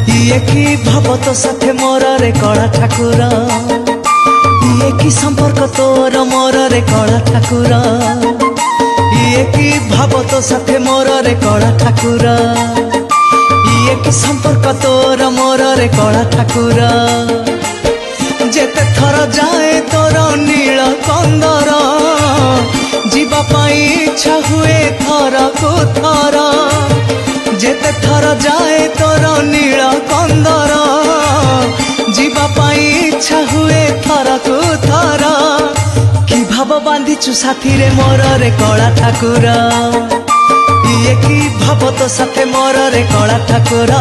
ये की भाव तो साथे मोर रे कला ठाकुर ये की संपर्क तोर मोर रे कला ठाकुर ये की भाव तो साथे मोर रे कला ठाकुर ये की संपर्क तोर मोर रे कला ठाकुर जेते थर जाए तोर नील कंदर जीवा पाई इच्छा हुए थर को थर जेते थर जाए तोर नील कंदर जीवा पाई इच्छा हुए थर को थर कि भाव बांधिचु साथी रे मोर रे कला ठाकुर ये की भाव तो साथे मोर रे कला ठाकुर।